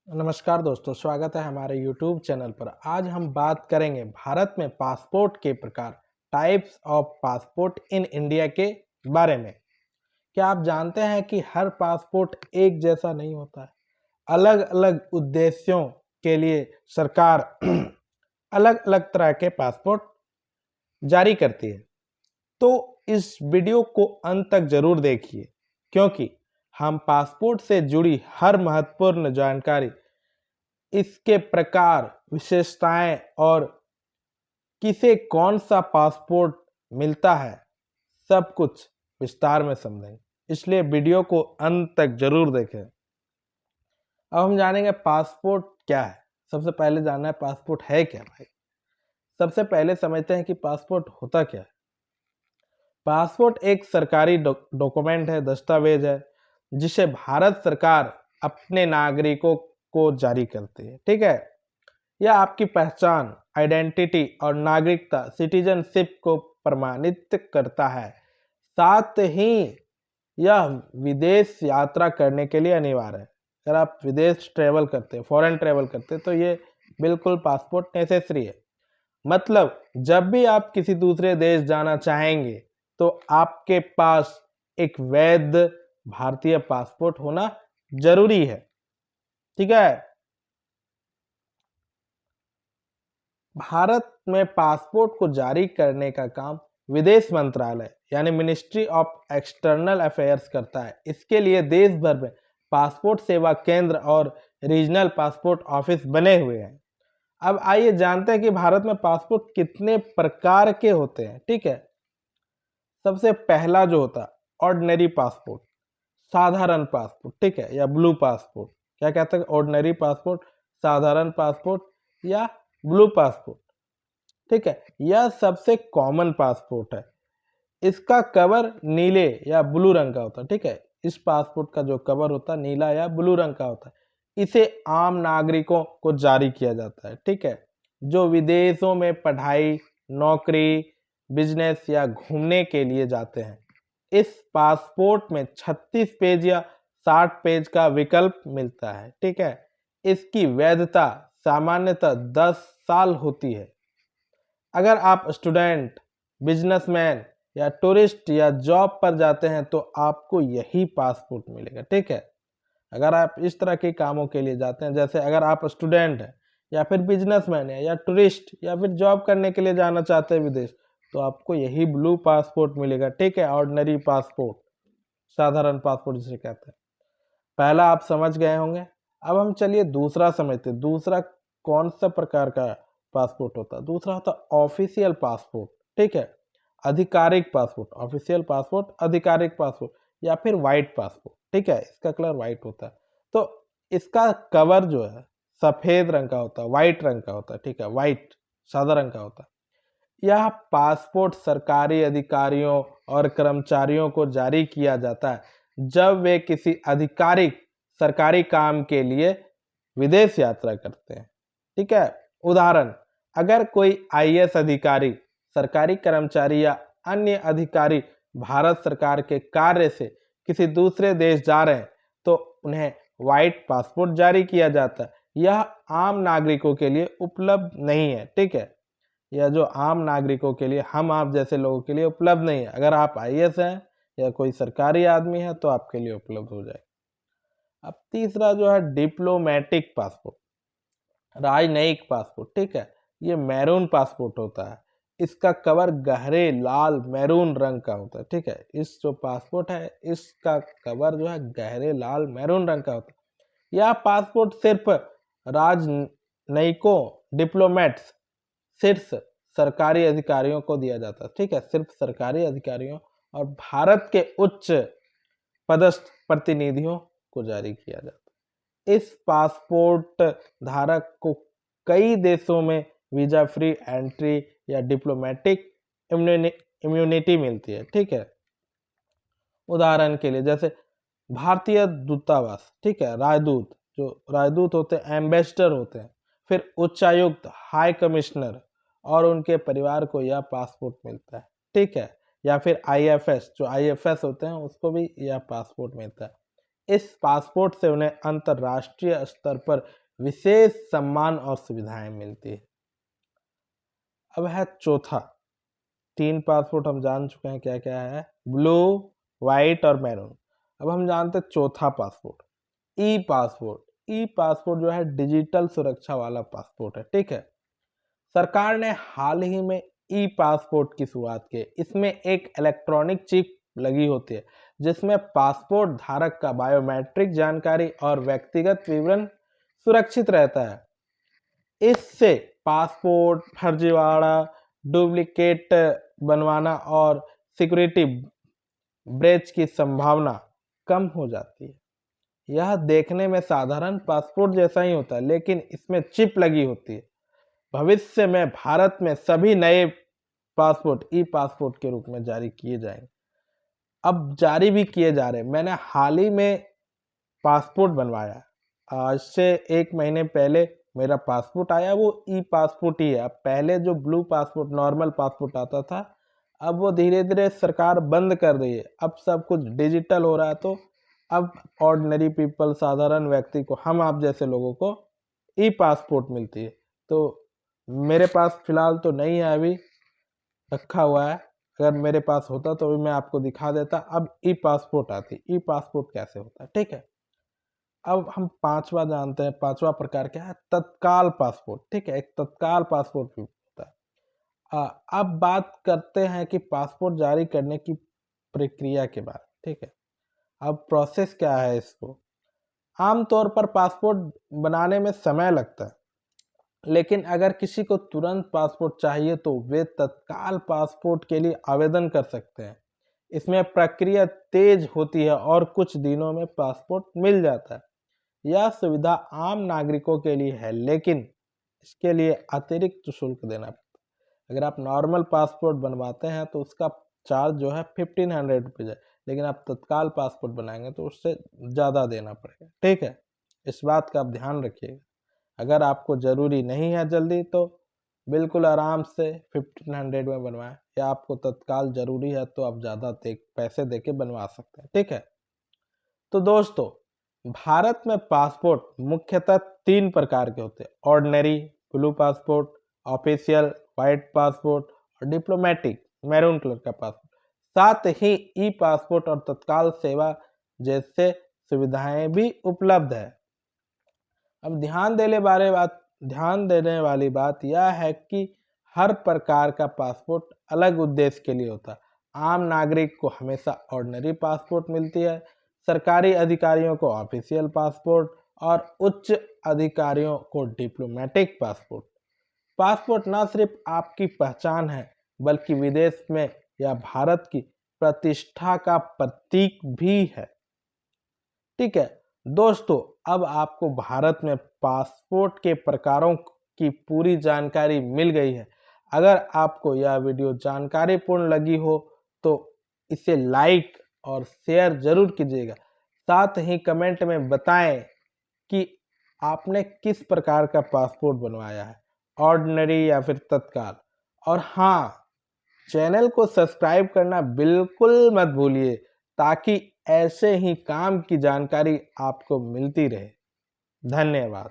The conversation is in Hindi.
नमस्कार दोस्तों, स्वागत है हमारे YouTube चैनल पर। आज हम बात करेंगे भारत में पासपोर्ट के प्रकार, types of passport in India के बारे में। क्या आप जानते हैं कि हर पासपोर्ट एक जैसा नहीं होता है। अलग अलग उद्देश्यों के लिए सरकार अलग अलग तरह के पासपोर्ट जारी करती है। तो इस वीडियो को अंत तक जरूर देखिए, क्योंकि हम पासपोर्ट से जुड़ी हर महत्वपूर्ण जानकारी, इसके प्रकार, विशेषताएं और किसे कौन सा पासपोर्ट मिलता है, सब कुछ विस्तार में समझेंगे। इसलिए वीडियो को अंत तक जरूर देखें। अब हम जानेंगे पासपोर्ट क्या है। सबसे पहले जानना है पासपोर्ट है क्या भाई। सबसे पहले समझते हैं कि पासपोर्ट होता क्या है। पासपोर्ट एक सरकारी डॉक्यूमेंट है, दस्तावेज है, जिसे भारत सरकार अपने नागरिकों को जारी करती है। ठीक है, यह आपकी पहचान, आइडेंटिटी और नागरिकता, सिटीजनशिप को प्रमाणित करता है। साथ ही यह विदेश यात्रा करने के लिए अनिवार्य है। अगर आप विदेश ट्रेवल करते हैं, फॉरेन ट्रेवल करते हैं, तो ये बिल्कुल पासपोर्ट नेसेसरी है। मतलब जब भी आप किसी दूसरे देश जाना चाहेंगे तो आपके पास एक वैध भारतीय पासपोर्ट होना जरूरी है। ठीक है, भारत में पासपोर्ट को जारी करने का काम विदेश मंत्रालय यानी मिनिस्ट्री ऑफ एक्सटर्नल अफेयर्स करता है। इसके लिए देश भर में पासपोर्ट सेवा केंद्र और रीजनल पासपोर्ट ऑफिस बने हुए हैं। अब आइए जानते हैं कि भारत में पासपोर्ट कितने प्रकार के होते हैं। ठीक है, सबसे पहला जो होता है ऑर्डिनरी पासपोर्ट, साधारण पासपोर्ट, ठीक है, या ब्लू पासपोर्ट। क्या कहते हैं? ऑर्डिनरी पासपोर्ट, साधारण पासपोर्ट या ब्लू पासपोर्ट। ठीक है, यह सबसे कॉमन पासपोर्ट है। इसका कवर नीले या ब्लू रंग का होता है। ठीक है, इस पासपोर्ट का जो कवर होता है नीला या ब्लू रंग का होता है। इसे आम नागरिकों को जारी किया जाता है। ठीक है, जो विदेशों में पढ़ाई, नौकरी, बिजनेस या घूमने के लिए जाते हैं। इस पासपोर्ट में 36 पेज या 60 पेज का विकल्प मिलता है। ठीक है, इसकी वैधता सामान्यतः 10 साल होती है। अगर आप स्टूडेंट, बिजनेसमैन या टूरिस्ट या जॉब पर जाते हैं तो आपको यही पासपोर्ट मिलेगा। ठीक है, अगर आप इस तरह के कामों के लिए जाते हैं, जैसे अगर आप स्टूडेंट हैं या फिर बिजनेसमैन है या टूरिस्ट या फिर जॉब करने के लिए जाना चाहते हैं विदेश, तो आपको यही ब्लू पासपोर्ट मिलेगा। ठीक है, ऑर्डिनरी पासपोर्ट, साधारण पासपोर्ट जिसे कहते हैं। पहला आप समझ गए होंगे। अब हम चलिए दूसरा समझते हैं। दूसरा कौन सा प्रकार का पासपोर्ट होता है? दूसरा होता है ऑफिशियल पासपोर्ट। ठीक है, आधिकारिक पासपोर्ट, ऑफिशियल पासपोर्ट, आधिकारिक पासपोर्ट या फिर व्हाइट पासपोर्ट। ठीक है, इसका कलर व्हाइट होता है। तो इसका कवर जो है सफेद रंग का होता है, व्हाइट रंग का होता है। ठीक है, व्हाइट सादा रंग का होता है। यह पासपोर्ट सरकारी अधिकारियों और कर्मचारियों को जारी किया जाता है जब वे किसी आधिकारिक सरकारी काम के लिए विदेश यात्रा करते हैं। ठीक है, उदाहरण, अगर कोई आईएएस अधिकारी, सरकारी कर्मचारी या अन्य अधिकारी भारत सरकार के कार्य से किसी दूसरे देश जा रहे हैं तो उन्हें व्हाइट पासपोर्ट जारी किया जाता है। यह आम नागरिकों के लिए उपलब्ध नहीं है। ठीक है, यह जो आम नागरिकों के लिए, हम आप जैसे लोगों के लिए उपलब्ध नहीं है। अगर आप आईएएस हैं या कोई सरकारी आदमी है तो आपके लिए उपलब्ध हो जाए। अब तीसरा जो है डिप्लोमेटिक पासपोर्ट, राजनयिक पासपोर्ट। ठीक है, ये मैरून पासपोर्ट होता है। इसका कवर गहरे लाल मैरून रंग का होता है। ठीक है, इस जो पासपोर्ट है इसका कवर जो है गहरे लाल मैरून रंग का होता है। यह पासपोर्ट सिर्फ राजनयिकों, डिप्लोमेट्स, शीर्ष सरकारी अधिकारियों को दिया जाता है। ठीक है, सिर्फ सरकारी अधिकारियों और भारत के उच्च पदस्थ प्रतिनिधियों को जारी किया जाता है। इस पासपोर्ट धारक को कई देशों में वीजा फ्री एंट्री या डिप्लोमेटिक इम्यूनिटी मिलती है। ठीक है, उदाहरण के लिए जैसे भारतीय दूतावास, ठीक है, राजदूत, जो राजदूत होते हैं, एम्बेसडर होते हैं, फिर उच्चायुक्त, हाई कमिश्नर और उनके परिवार को यह पासपोर्ट मिलता है। ठीक है, या फिर आईएफएस, जो आईएफएस होते हैं उसको भी यह पासपोर्ट मिलता है। इस पासपोर्ट से उन्हें अंतर्राष्ट्रीय स्तर पर विशेष सम्मान और सुविधाएं मिलती है। अब है चौथा, 3 पासपोर्ट हम जान चुके हैं क्या क्या है, ब्लू, व्हाइट और मैरून। अब हम जानते हैं चौथा पासपोर्ट, ई पासपोर्ट। ई पासपोर्ट जो है डिजिटल सुरक्षा वाला पासपोर्ट है, ठीक है। सरकार ने हाल ही में ई पासपोर्ट की शुरुआत की। इसमें एक इलेक्ट्रॉनिक चिप लगी होती है जिसमें पासपोर्ट धारक का बायोमेट्रिक जानकारी और व्यक्तिगत विवरण सुरक्षित रहता है। इससे पासपोर्ट फर्जीवाड़ा, डुप्लीकेट बनवाना और सिक्योरिटी ब्रेच की संभावना कम हो जाती है। यह देखने में साधारण पासपोर्ट जैसा ही होता है, लेकिन इसमें चिप लगी होती है। भविष्य में भारत में सभी नए पासपोर्ट ई पासपोर्ट के रूप में जारी किए जाएंगे। अब जारी भी किए जा रहे हैं। मैंने हाल ही में पासपोर्ट बनवाया, आज से 1 महीने पहले मेरा पासपोर्ट आया, वो ई पासपोर्ट ही है। अब पहले जो ब्लू पासपोर्ट नॉर्मल पासपोर्ट आता था, अब वो धीरे धीरे सरकार बंद कर रही है। अब सब कुछ डिजिटल हो रहा है, तो अब ऑर्डिनरी पीपल, साधारण व्यक्ति को, हम आप जैसे लोगों को ई पासपोर्ट मिलती है। तो मेरे पास फिलहाल तो नहीं है, अभी रखा हुआ है। अगर मेरे पास होता तो भी मैं आपको दिखा देता। अब ई पासपोर्ट आती, ई पासपोर्ट कैसे होता है, ठीक है। अब हम पांचवा जानते हैं, पांचवा प्रकार क्या है, तत्काल पासपोर्ट, ठीक है। एक तत्काल पासपोर्ट भी होता है। अब बात करते हैं कि पासपोर्ट जारी करने की प्रक्रिया के बारे में, ठीक है। अब प्रोसेस क्या है इसको, आमतौर पर पासपोर्ट बनाने में समय लगता है, लेकिन अगर किसी को तुरंत पासपोर्ट चाहिए तो वे तत्काल पासपोर्ट के लिए आवेदन कर सकते हैं। इसमें प्रक्रिया तेज होती है और कुछ दिनों में पासपोर्ट मिल जाता है। यह सुविधा आम नागरिकों के लिए है, लेकिन इसके लिए अतिरिक्त शुल्क देना पड़ता है। अगर आप नॉर्मल पासपोर्ट बनवाते हैं तो उसका चार्ज जो है 1500 रुपीज़ है, लेकिन आप तत्काल पासपोर्ट बनाएंगे तो उससे ज़्यादा देना पड़ेगा, ठीक है। इस बात का आप ध्यान रखिएगा। अगर आपको ज़रूरी नहीं है जल्दी तो बिल्कुल आराम से 1500 में बनवाएं, या आपको तत्काल ज़रूरी है तो आप ज़्यादा पैसे दे के बनवा सकते हैं, ठीक है। तो दोस्तों, भारत में पासपोर्ट मुख्यतः 3 प्रकार के होते हैं, ordinary blue passport, official white passport और डिप्लोमेटिक मैरून कलर का पासपोर्ट। साथ ही ई पासपोर्ट और तत्काल सेवा जैसे सुविधाएं भी उपलब्ध है। अब ध्यान देने वाली बात यह है कि हर प्रकार का पासपोर्ट अलग उद्देश्य के लिए होता है। आम नागरिक को हमेशा ऑर्डिनरी पासपोर्ट मिलती है, सरकारी अधिकारियों को ऑफिशियल पासपोर्ट और उच्च अधिकारियों को डिप्लोमेटिक पासपोर्ट। पासपोर्ट न सिर्फ आपकी पहचान है, बल्कि विदेश में या भारत की प्रतिष्ठा का प्रतीक भी है, ठीक है। दोस्तों, अब आपको भारत में पासपोर्ट के प्रकारों की पूरी जानकारी मिल गई है। अगर आपको यह वीडियो जानकारीपूर्ण लगी हो तो इसे लाइक और शेयर जरूर कीजिएगा। साथ ही कमेंट में बताएं कि आपने किस प्रकार का पासपोर्ट बनवाया है, ऑर्डिनरी या फिर तत्काल। और हाँ, चैनल को सब्सक्राइब करना बिल्कुल मत भूलिए, ताकि ऐसे ही काम की जानकारी आपको मिलती रहे। धन्यवाद।